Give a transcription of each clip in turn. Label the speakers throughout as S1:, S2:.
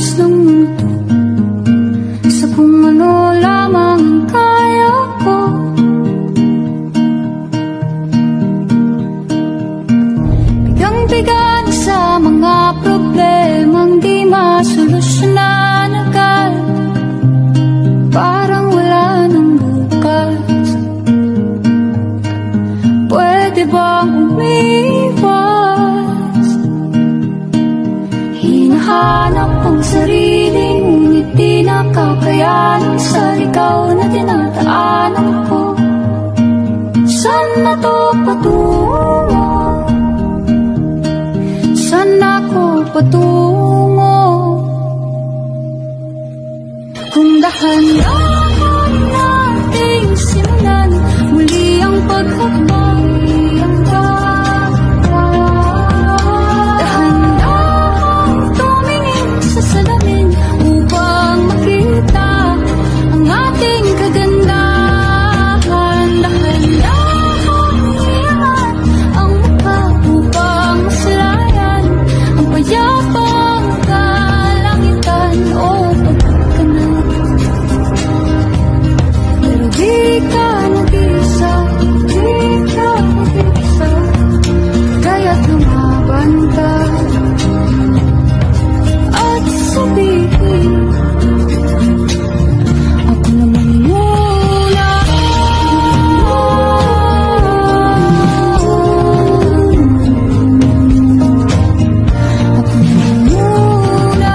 S1: kilos ng mundo sa kung ano lamang kaya ko. Bigang-bigang sa mga problemang di masolusyonan agad, parang wala nang bukas. Pwede bang umiwas? Hinahanap ang sarili, ngunit di nakakayanan sa ligaw na dinadaanan ko. Saan na to patungo? Saan ako patungo? Kung dahan-dahan nating simulan muli ang paghakbang, dahan-dahan tumingin sa salamin upang makita ang ating kagandahan. Dahan-dahan iangat ang mukha upang maslayan ang payapang kalangitan o pagkakanat. Pero di ka nag-isa, di ka nag-isa, kaya't lumaban ka at sabihin, ako naman muna. Ako naman muna.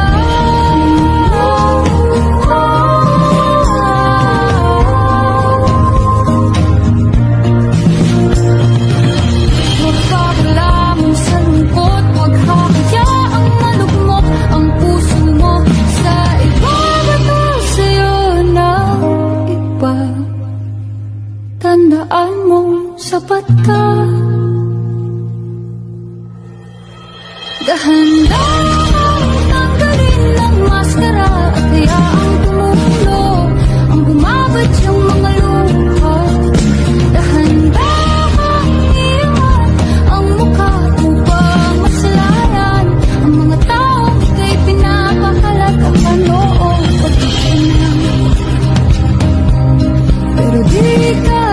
S1: Huwag papalamon sa lungkot, huwag hahayaang malugmok ang puso mo sa ibabato sa'yo ng iba. Tandaan mong sapat ka. Dahan-dahan tanggalin ang maskara at hayaang tumulo ang bumabad yung mga luha. Dahan-dahan iangat ang mukha upang maslayan ang mga taong ika'y pinapahalagahan. Oo, pag-ibig. Pero di ka